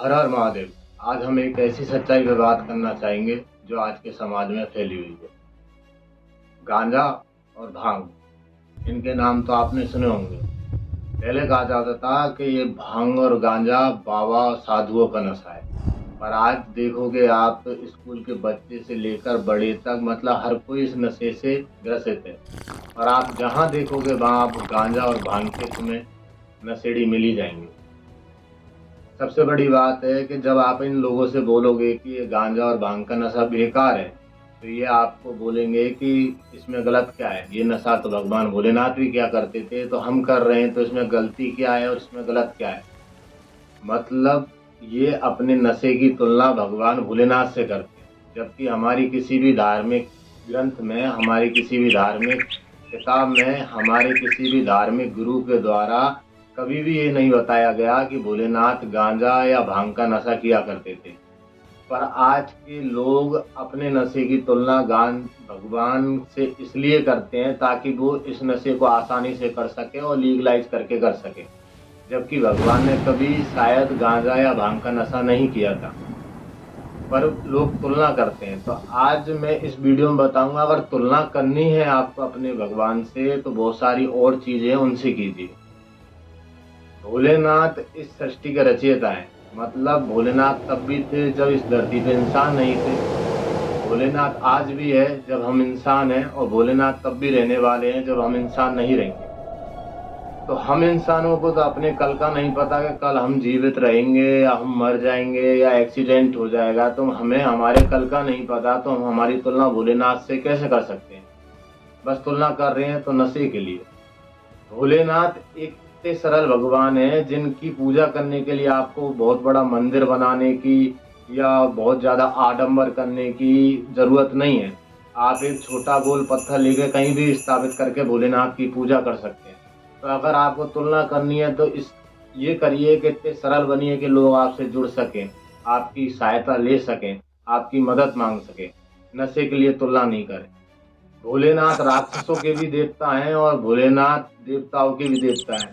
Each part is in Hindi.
हर हर महादेव। आज हम एक ऐसी सच्चाई पर बात करना चाहेंगे जो आज के समाज में फैली हुई है। गांजा और भांग, इनके नाम तो आपने सुने होंगे। पहले कहा जाता था कि ये भांग और गांजा बाबा और साधुओं का नशा है, पर आज देखोगे आप स्कूल के बच्चे से लेकर बड़े तक, मतलब हर कोई इस नशे से ग्रसित है। और आप जहां देखोगे वहां आप गांजा और भांग के तुम्हें नशेड़ी मिल ही जाएंगे। सबसे बड़ी बात है कि जब आप इन लोगों से बोलोगे कि ये गांजा और भांग का नशा बेकार है, तो ये आपको बोलेंगे कि इसमें गलत क्या है, ये नशा तो भगवान भोलेनाथ भी क्या करते थे, तो हम कर रहे हैं तो इसमें गलती क्या है और इसमें गलत क्या है। मतलब ये अपने नशे की तुलना भगवान भोलेनाथ से करते हैं, जबकि हमारी किसी भी धार्मिक ग्रंथ में, हमारी किसी भी धार्मिक किताब में, हमारे किसी भी धार्मिक गुरु के द्वारा कभी भी ये नहीं बताया गया कि भोलेनाथ गांजा या भांग का नशा किया करते थे। पर आज के लोग अपने नशे की तुलना गान भगवान से इसलिए करते हैं ताकि वो इस नशे को आसानी से कर सके और लीगलाइज करके कर सके, जबकि भगवान ने कभी शायद गांजा या भांग का नशा नहीं किया था, पर लोग तुलना करते हैं। तो आज मैं इस वीडियो में बताऊंगा, अगर तुलना करनी है आपको अपने भगवान से तो बहुत सारी और चीजें उनसे कीजिए। भोलेनाथ इस सृष्टि के रचयिता हैं, मतलब भोलेनाथ तब भी थे जब इस धरती पे इंसान नहीं थे। भोलेनाथ आज भी है जब हम इंसान हैं, और भोलेनाथ तब भी रहने वाले हैं जब हम इंसान नहीं रहेंगे। तो हम इंसानों को तो अपने कल का नहीं पता कि कल हम जीवित रहेंगे या हम मर जाएंगे या एक्सीडेंट हो जाएगा, तो हमें हमारे कल का नहीं पता, तो हम हमारी तुलना भोलेनाथ से कैसे कर सकते हैं। बस तुलना कर रहे हैं तो नशे के लिए। भोलेनाथ एक इतने सरल भगवान है जिनकी पूजा करने के लिए आपको बहुत बड़ा मंदिर बनाने की या बहुत ज्यादा आडंबर करने की जरूरत नहीं है। आप एक छोटा गोल पत्थर लेके कहीं भी स्थापित करके भोलेनाथ की पूजा कर सकते हैं। तो अगर आपको तुलना करनी है तो इस ये करिए कि इतने सरल बनिए कि लोग आपसे जुड़ सकें, आपकी सहायता ले सकें, आपकी मदद मांग सकें। नशे के लिए तुलना नहीं करें। भोलेनाथ राक्षसों के भी देवता हैं और भोलेनाथ देवताओं के भी देवता हैं।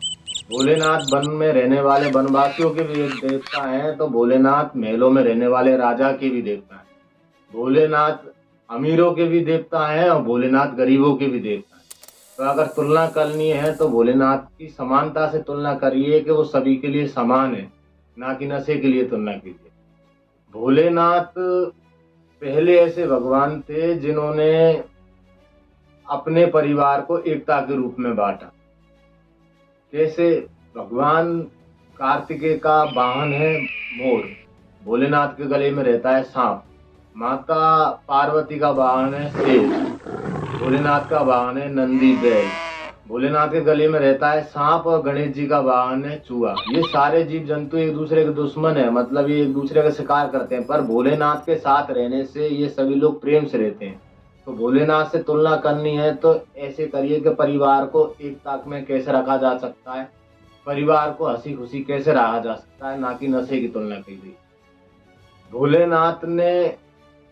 भोलेनाथ वन में रहने वाले वनवासियों के भी एक देवता हैं, तो भोलेनाथ महलों में रहने वाले राजा के भी देवता हैं। भोलेनाथ अमीरों के भी देवता हैं और भोलेनाथ गरीबों के भी देवता हैं। तो अगर तुलना करनी है तो भोलेनाथ की समानता से तुलना करिए कि वो सभी के लिए समान है, ना कि नशे के लिए तुलना कीजिए। भोलेनाथ पहले ऐसे भगवान थे जिन्होंने अपने परिवार को एकता के रूप में बांटा। जैसे भगवान कार्तिकेय का वाहन है मोर, भोलेनाथ के गले में रहता है सांप। माता पार्वती का वाहन है शेर, भोलेनाथ का वाहन है नंदी बैल। भोलेनाथ के गले में रहता है सांप और गणेश जी का वाहन है चूहा। ये सारे जीव जंतु एक दूसरे के दुश्मन है, मतलब ये एक दूसरे का शिकार करते हैं, पर भोलेनाथ के साथ रहने से ये सभी लोग प्रेम से रहते हैं। तो भोलेनाथ से तुलना करनी है तो ऐसे करिए कि परिवार को एकता में कैसे रखा जा सकता है, परिवार को हंसी खुशी कैसे रहा जा सकता है, ना कि नशे की तुलना कीजिए। भोलेनाथ ने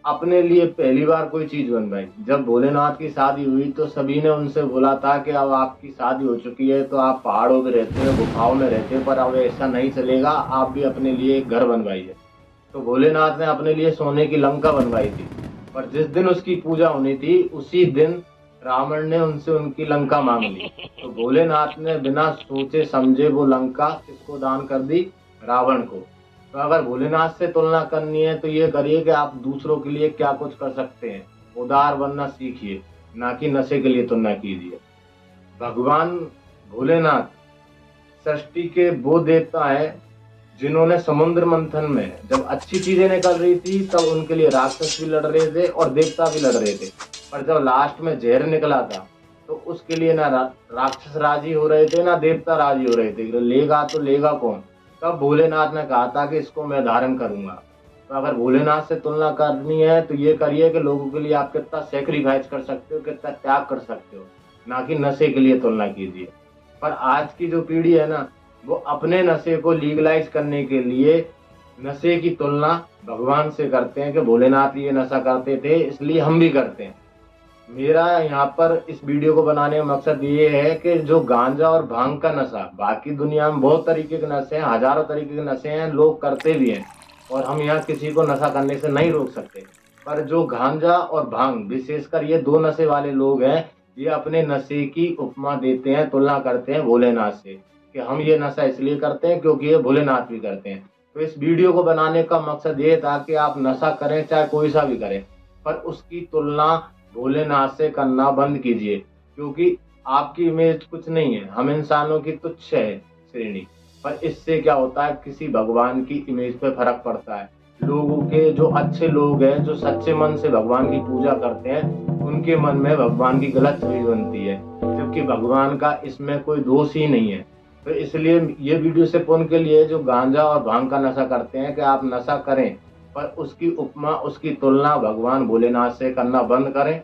अपने लिए पहली बार कोई चीज बनवाई। जब भोलेनाथ की शादी हुई तो सभी ने उनसे बोला था कि अब आपकी शादी हो चुकी है तो आप पहाड़ों में रहते हो, गुफाओं में रहते हो, पर अब ऐसा नहीं चलेगा, आप भी अपने लिए एक घर बनवाइए। तो भोलेनाथ ने अपने लिए सोने की लंका बनवाई थी, पर जिस दिन उसकी पूजा होनी थी उसी दिन रावण ने उनसे उनकी लंका मांग ली। तो भोलेनाथ ने बिना सोचे समझे वो लंका किसको दान कर दी? रावण को। तो अगर भोलेनाथ से तुलना करनी है तो ये करिए कि आप दूसरों के लिए क्या कुछ कर सकते हैं, उदार बनना सीखिए, ना कि नशे के लिए तुलना कीजिए। भगवान भोलेनाथ सृष्टि के वो देवता है जिन्होंने समुद्र मंथन में जब अच्छी चीजें निकल रही थी तब उनके लिए राक्षस भी लड़ रहे थे और देवता भी लड़ रहे थे, पर जब लास्ट में जहर निकला था तो उसके लिए ना राक्षस राजी हो रहे थे ना देवता राजी हो रहे थे। लेगा तो लेगा कौन? तब भोलेनाथ ने कहा था कि इसको मैं धारण करूंगा। तो अगर भोलेनाथ से तुलना करनी है तो ये करिए कि लोगों के लिए आप कितना सेक्रीफाइस कर सकते हो, कितना त्याग कर सकते हो, ना कि नशे के लिए तुलना कीजिए। पर आज की जो पीढ़ी है ना, वो अपने नशे को लीगलाइज करने के लिए नशे की तुलना भगवान से करते हैं कि भोलेनाथ ये नशा करते थे इसलिए हम भी करते हैं। मेरा यहाँ पर इस वीडियो को बनाने का मकसद ये है कि जो गांजा और भांग का नशा, बाकी दुनिया में बहुत तरीके के नशे हैं, हजारों तरीके के नशे हैं, लोग करते भी हैं और हम यहाँ किसी को नशा करने से नहीं रोक सकते। पर जो गांजा और भांग, विशेषकर ये दो नशे वाले लोग हैं, ये अपने नशे की उपमा देते हैं, तुलना करते हैं भोलेनाथ से कि हम ये नशा इसलिए करते हैं क्योंकि ये भोलेनाथ भी करते हैं। तो इस वीडियो को बनाने का मकसद ये था कि आप नशा करें चाहे कोई सा भी करें, पर उसकी तुलना भोलेनाथ से करना बंद कीजिए, क्योंकि आपकी इमेज कुछ नहीं है, हम इंसानों की तुच्छ है श्रेणी। पर इससे क्या होता है, किसी भगवान की इमेज पे फर्क पड़ता है। लोगों के जो अच्छे लोग हैं, जो सच्चे मन से भगवान की पूजा करते हैं, उनके मन में भगवान की गलत छवि बनती है, जबकि भगवान का इसमें कोई दोष ही नहीं है। तो इसलिए ये वीडियो सिर्फ उनके लिए जो गांजा और भांग का नशा करते हैं कि आप नशा करें, पर उसकी उपमा, उसकी तुलना भगवान भोलेनाथ से करना बंद करें।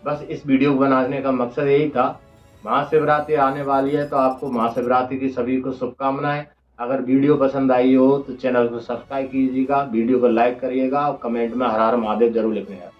बस इस वीडियो को बनाने का मकसद यही था। महाशिवरात्रि आने वाली है, तो आपको महाशिवरात्रि की सभी को शुभकामनाएं। अगर वीडियो पसंद आई हो तो चैनल को सब्सक्राइब कीजिएगा, वीडियो को लाइक करिएगा और कमेंट में हर हर महादेव जरूर लिखिएगा।